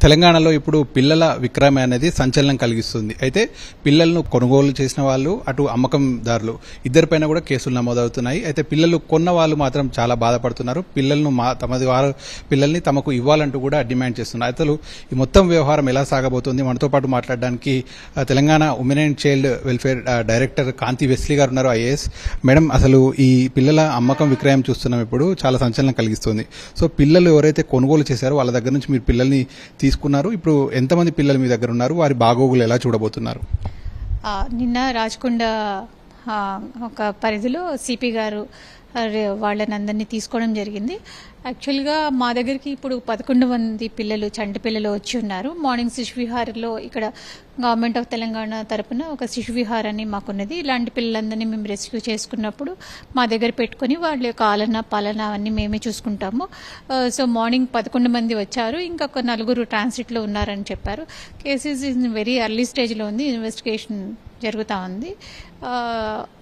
తెలంగాణలో ఇప్పుడు పిల్లల విక్రయం అనేది సంచలనం కలిగిస్తుంది. అయితే పిల్లలను కొనుగోలు చేసిన వాళ్ళు, అటు అమ్మకందారులు ఇద్దరిపైన కూడా కేసులు నమోదవుతున్నాయి. అయితే పిల్లలు కొన్న వాళ్ళు మాత్రం చాలా బాధపడుతున్నారు. పిల్లలను పిల్లల్ని తమకు ఇవ్వాలంటూ కూడా డిమాండ్ చేస్తున్నారు. అసలు ఈ మొత్తం వ్యవహారం ఎలా సాగబోతుంది? మనతో పాటు మాట్లాడడానికి Telangana women and child welfare director Kanthi Wesley గారు ఉన్నారు, ఐఏఎస్. మేడం, అసలు ఈ పిల్లల అమ్మకం విక్రయం చూస్తున్నాం, ఇప్పుడు చాలా సంచలనం కలిగిస్తుంది. సో పిల్లలు ఎవరైతే కొనుగోలు చేశారో వాళ్ళ దగ్గర నుంచి మీరు పిల్లల్ని తీసుకున్నారు. ఇప్పుడు ఎంతమంది పిల్లలు మీ దగ్గర ఉన్నారు? వారి బాగోగులు ఎలా చూడబోతున్నారు? నిన్న రాచకొండ ఒక పరిధిలో సిపి గారు వాళ్ళని అందరినీ తీసుకోవడం జరిగింది. యాక్చువల్గా మా దగ్గరికి ఇప్పుడు 11 మంది పిల్లలు, చంటి పిల్లలు వచ్చి ఉన్నారు. మార్నింగ్ శిశు విహార్లో ఇక్కడ గవర్నమెంట్ ఆఫ్ తెలంగాణ తరపున ఒక శిశు విహార్ అని మాకున్నది. ఇలాంటి పిల్లలందరినీ మేము రెస్క్యూ చేసుకున్నప్పుడు మా దగ్గర పెట్టుకుని వాళ్ళ యొక్క ఆలన పాలన అవన్నీ మేమే చూసుకుంటాము. సో మార్నింగ్ 11 మంది వచ్చారు. ఇంకొక 4 ట్రాన్సిట్లో ఉన్నారని చెప్పారు. కేసెస్ ఇన్ వెరీ ఎర్లీ స్టేజ్లో ఉంది, ఇన్వెస్టిగేషన్ జరుగుతూ ఉంది.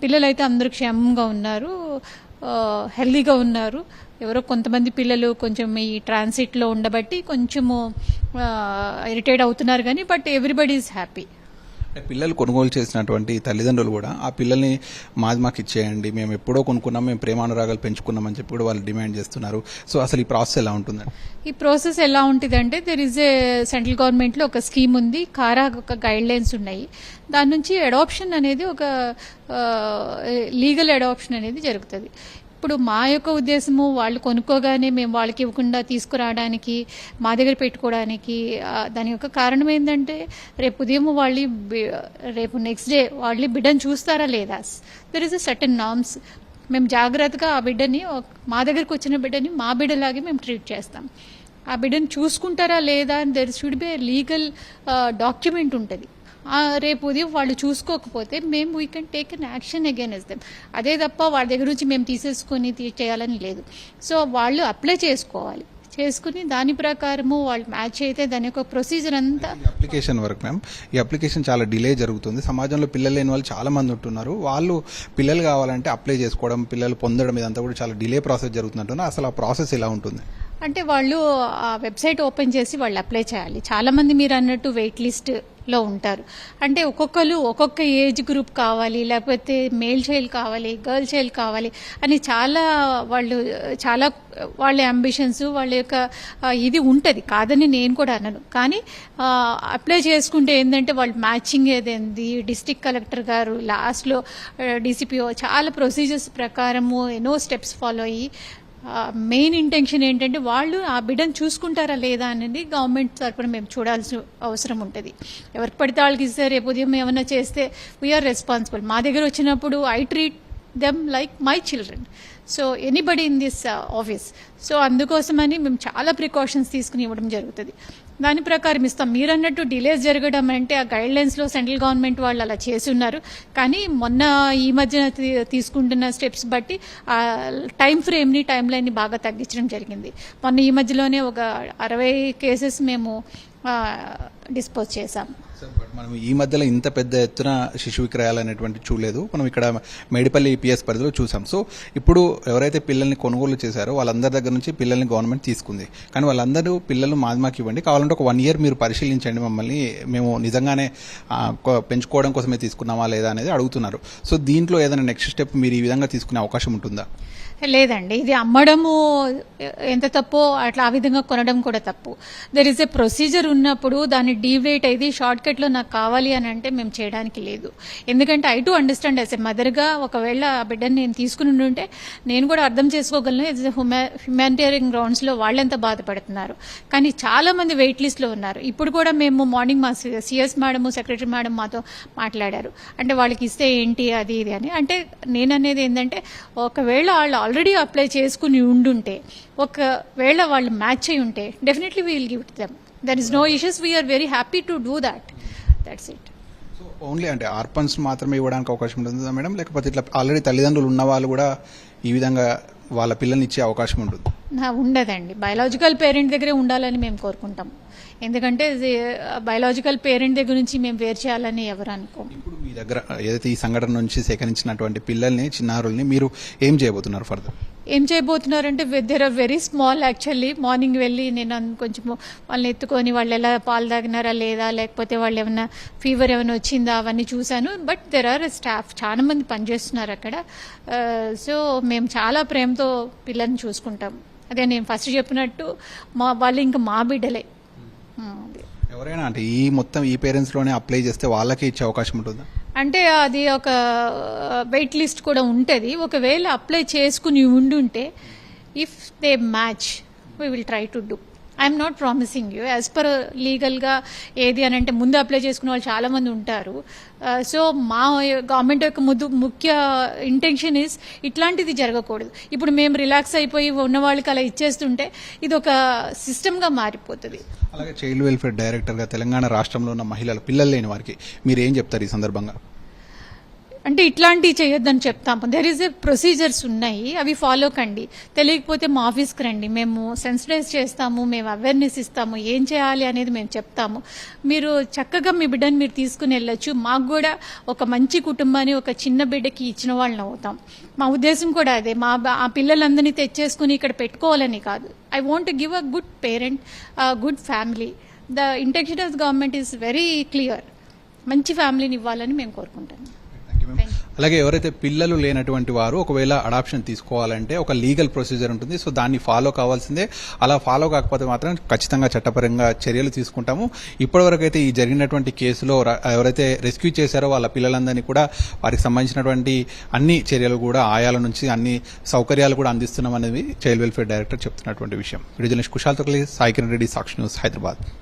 పిల్లలైతే అందరూ క్షేమంగా ఉన్నారు, హెల్దీగా ఉన్నారు. ఎవరో కొంతమంది పిల్లలు కొంచెం ఈ ట్రాన్సిట్లో ఉండబట్టి కొంచెము ఇరిటేట్ అవుతున్నారు కానీ బట్ ఎవ్రీబడి ఈజ్ హ్యాపీ. పిల్లలు కొనుగోలు చేసినటువంటి తల్లిదండ్రులు కూడా ఆ పిల్లల్ని మాకు ఇచ్చేయండి, మేము ఎప్పుడో కొనుక్కున్నాం, మేము ప్రేమానురాగాలు పెంచుకున్నామని చెప్పి కూడా వాళ్ళు డిమాండ్ చేస్తున్నారు. సో అసలు ఈ ప్రాసెస్ ఎలా ఉంటుందండి? ఈ ప్రాసెస్ ఎలా ఉంటుందంటే దెర్ ఈజ్ ఏ సెంట్రల్ గవర్నమెంట్లో ఒక స్కీమ్ ఉంది, కారా ఒక గైడ్ లైన్స్ ఉన్నాయి. దాని నుంచి అడాప్షన్ అనేది ఒక లీగల్ అడాప్షన్ అనేది జరుగుతుంది. ఇప్పుడు మా యొక్క ఉద్దేశము వాళ్ళు కొనుక్కోగానే మేము వాళ్ళకి ఇవ్వకుండా తీసుకురావడానికి, మా దగ్గర పెట్టుకోవడానికి దాని యొక్క కారణం ఏంటంటే రేపు ఉదయం వాళ్ళు రేపు నెక్స్ట్ డే వాళ్ళు బిడ్డను చూస్తారా లేదా, there is a certain norms. మేము జాగ్రత్తగా ఆ బిడ్డని, మా దగ్గరకు వచ్చిన బిడ్డని మా బిడ్డలాగే మేము ట్రీట్ చేస్తాం. ఆ బిడ్డను చూసుకుంటారా లేదా అని there should be legal document ఉంటుంది. రేపు ఉదయం వాళ్ళు చూసుకోకపోతే మేము we can take an action against them. అదే తప్ప వాళ్ళ దగ్గర నుంచి మేము తీసేసుకొని చేయాలని లేదు. సో వాళ్ళు అప్లై చేసుకోవాలి, చేసుకుని దాని ప్రకారము వాళ్ళు మ్యాచ్ అయితే దాని యొక్క ప్రొసీజర్ అంతా. అప్లికేషన్ వర్క్ మ్యామ్, ఈ అప్లికేషన్ చాలా డిలే జరుగుతుంది. సమాజంలో పిల్లలు లేని వాళ్ళు చాలా మంది ఉంటున్నారు. వాళ్ళు పిల్లలు కావాలంటే అప్లై చేసుకోవడం, పిల్లలు పొందడం ఇదంతా కూడా చాలా డిలే ప్రాసెస్ జరుగుతుందంటున్నారు. అసలు ఆ ప్రాసెస్ ఎలా ఉంటుంది? అంటే వాళ్ళు ఆ వెబ్సైట్ ఓపెన్ చేసి వాళ్ళు అప్లై చేయాలి. చాలామంది మీరు అన్నట్టు వెయిట్ లిస్ట్లో ఉంటారు. అంటే ఒక్కొక్కరు ఒక్కొక్క ఏజ్ గ్రూప్ కావాలి, లేకపోతే మేల్ చైల్డ్ కావాలి, గర్ల్ చైల్డ్ కావాలి అని చాలా వాళ్ళ అంబిషన్స్, వాళ్ళ యొక్క ఇది ఉంటుంది. కాదని నేను కూడా అనను, కానీ అప్లై చేసుకుంటే ఏంటంటే వాళ్ళు మ్యాచింగ్ ఏదైంది, డిస్ట్రిక్ట్ కలెక్టర్ గారు లాస్ట్లో డీసీపీఓ చాలా ప్రొసీజర్స్ ప్రకారము ఎన్నో స్టెప్స్ ఫాలో అయ్యి మెయిన్ ఇంటెన్షన్ ఏంటంటే వాళ్ళు ఆ బిడ్డను చూసుకుంటారా లేదా అనేది గవర్నమెంట్ తరఫున మేము చూడాల్సిన అవసరం ఉంటుంది. ఎవరికి పడితే వాళ్ళకి ఇస్తే రేపు ఉదయం ఏమైనా చేస్తే వీఆర్ రెస్పాన్సిబుల్. మా దగ్గర వచ్చినప్పుడు I treat them like my children. So anybody in this office. So అందుకోసమని మేము చాలా ప్రికాషన్స్ తీసుకుని ఇవ్వడం జరుగుతుంది. దాని ప్రకారం ఇస్తాం. మీరు అన్నట్టు డిలేస్ జరగడం అంటే ఆ గైడ్ లైన్స్లో సెంట్రల్ గవర్నమెంట్ వాళ్ళు అలా చేసి ఉన్నారు. కానీ మొన్న ఈ మధ్యన తీసుకుంటున్న స్టెప్స్ బట్టి ఆ టైం లైన్ని బాగా తగ్గించడం జరిగింది. మొన్న ఈ మధ్యలోనే ఒక 60 కేసెస్ మేము డిస్పోజ్ చేశాం. మనం ఈ మధ్యలో ఇంత పెద్ద ఎత్తున శిశు విక్రయాలు అనేటువంటి చూడలేదు. మనం ఇక్కడ మేడిపల్లి పిఎస్ పరిధిలో చూసాం. సో ఇప్పుడు ఎవరైతే పిల్లల్ని కొనుగోలు చేశారో వాళ్ళందరి దగ్గర నుంచి పిల్లల్ని గవర్నమెంట్ తీసుకుంది. కానీ వాళ్ళందరూ పిల్లలు మాకు ఇవ్వండి, కావాలంటే ఒక 1 year మీరు పరిశీలించండి మమ్మల్ని, మేము నిజంగానే పెంచుకోవడం కోసమే తీసుకున్నామా లేదా అనేది అడుగుతున్నారు. సో దీంట్లో ఏదైనా నెక్స్ట్ స్టెప్ మీరు ఈ విధంగా తీసుకునే అవకాశం ఉంటుందా? లేదండి, ఇది అమ్మడము ఎంత తప్పో అట్లా ఆ విధంగా కొనడం కూడా తప్పు. దెర్ ఇస్ ఎ ప్రొసీజర్ ఉన్నప్పుడు దాన్ని డీవియేట్ అయితే షార్ట్ కట్లో నాకు కావాలి అని అంటే మేము చేయడానికి లేదు. ఎందుకంటే I to understand as a మదర్గా ఒకవేళ ఆ బిడ్డని నేను తీసుకుని ఉంటే నేను కూడా అర్థం చేసుకోగలను. యాజ్ ఎ హ్యుమానిటేరియన్ గ్రౌండ్స్లో వాళ్ళెంత బాధపడుతున్నారు. కానీ చాలా మంది వెయిట్ లిస్ట్లో ఉన్నారు. ఇప్పుడు కూడా మేము మార్నింగ్ మా సిఎస్ మేడము, సెక్రటరీ మేడం మాతో మాట్లాడారు. అంటే వాళ్ళకి ఇస్తే ఏంటి అది ఇది అని. అంటే నేను అనేది ఏంటంటే ఒకవేళ వాళ్ళు ఆల్రెడీ అప్లై చేసుకుని ఉండుంటే, ఒకవేళ వాళ్ళు మ్యాచ్ అయి ఉంటే definitely we will give it them. There is no issues. We are very happy to do that. That's it. So only అంటే ఆర్ఫన్స్ మాత్రమే ఇవ్వడానికి అవకాశం ఉంటుందా మేడం, లేకపోతే ఇట్లా ఆల్రెడీ తల్లిదండ్రులు ఉన్న వాళ్ళు కూడా ఈ విధంగా వాళ్ళ పిల్లల్ని ఇచ్చే అవకాశం ఉంటుంది? ఉండదండి. బయలాజికల్ పేరెంట్ దగ్గరే ఉండాలని మేము కోరుకుంటాం. ఎందుకంటే బయలాజికల్ పేరెంట్ దగ్గర నుంచి మేము వేరు చేయాలని ఎవరు అనుకోం. ఇప్పుడు మీ దగ్గర ఏదైతే ఈ సంఘటన నుంచి సేకరించినటువంటి పిల్లల్ని, చిన్నారుల్ని మీరు ఏం చేయబోతున్నారు ఫర్దర్? ఏం చేయబోతున్నారంటే there are very small actually. Morning వెళ్ళి నేను కొంచెం వాళ్ళని ఎత్తుకొని వాళ్ళు ఎలా పాలు తాగినారా లేదా, లేకపోతే వాళ్ళు ఏమైనా ఫీవర్ ఏమైనా వచ్చిందా అవన్నీ చూశాను. బట్ దెర్ ఆర్ స్టాఫ్ చాలా మంది పనిచేస్తున్నారు అక్కడ. సో మేము చాలా ప్రేమతో పిల్లల్ని చూసుకుంటాం. అదే నేను ఫస్ట్ చెప్పినట్టు వాళ్ళు ఇంకా మా బిడ్డలే. ఎవరైనా అంటే ఈ పేరెంట్స్ లోనే అప్లై చేస్తే వాళ్ళకి ఇచ్చే అవకాశం ఉంటుందా? అంటే అది ఒక వెయిట్ లిస్ట్ కూడా ఉంటుంది. ఒకవేళ అప్లై చేసుకుని ఉండుంటే if they match we will try to do. I'm not promising you as per లీగల్గా ఏది అని అంటే ముందు అప్లై చేసుకునే వాళ్ళు చాలా మంది ఉంటారు. సో మా గవర్నమెంట్ యొక్క ముఖ్య ఇంటెన్షన్ ఇస్ ఇట్లాంటిది జరగకూడదు. ఇప్పుడు మేము రిలాక్స్ అయిపోయి ఉన్న వాళ్ళకి అలా ఇచ్చేస్తుంటే ఇది ఒక సిస్టమ్గా మారిపోతుంది. అలాగే చైల్డ్ వెల్ఫేర్ డైరెక్టర్గా తెలంగాణ రాష్ట్రంలో ఉన్న పిల్లలు లేని వారికి మీరు ఏం చెప్తారు ఈ సందర్భంగా? అంటే ఇట్లాంటివి చేయొద్దని చెప్తాము. దెర్ ఈజ్ ఎ ప్రొసీజర్స్ ఉన్నాయి, అవి ఫాలో కండి. తెలియకపోతే మా ఆఫీస్కి రండి, మేము సెన్సిటైజ్ చేస్తాము, మేము అవేర్నెస్ ఇస్తాము, ఏం చేయాలి అనేది మేము చెప్తాము. మీరు చక్కగా మీ బిడ్డని మీరు తీసుకుని వెళ్ళొచ్చు. మాకు కూడా ఒక మంచి కుటుంబాన్ని ఒక చిన్న బిడ్డకి ఇచ్చిన వాళ్ళని అవుతాం. మా ఉద్దేశం కూడా అదే. ఆ పిల్లలందరినీ తెచ్చేసుకుని ఇక్కడ పెట్టుకోవాలని కాదు. I want to give a good parent, good family. The intention of the government is very clear. మంచి ఫ్యామిలీని ఇవ్వాలని మేము కోరుకుంటాము. అలాగే ఎవరైతే పిల్లలు లేనటువంటి వారు ఒకవేళ అడాప్షన్ తీసుకోవాలంటే ఒక లీగల్ ప్రొసీజర్ ఉంటుంది. సో దాన్ని ఫాలో కావాల్సిందే. అలా ఫాలో కాకపోతే మాత్రం ఖచ్చితంగా చట్టపరంగా చర్యలు తీసుకుంటాము. ఇప్పటివరకు అయితే ఈ జరిగినటువంటి కేసులో ఎవరైతే రెస్క్యూ చేశారో వాళ్ళ పిల్లలందరినీ కూడా వారికి సంబంధించినటువంటి అన్ని చర్యలు కూడా ఆయాల నుంచి అన్ని సౌకర్యాలు కూడా అందిస్తున్నాం అనేది చైల్డ్ వెల్ఫేర్ డైరెక్టర్ చెప్తున్నటువంటి విషయం. వీడియో జర్నలిస్ట్ కుశాల్ తొక్లి, సాయి కిరణ్ రెడ్డి, సాక్షి న్యూస్, హైదరాబాద్.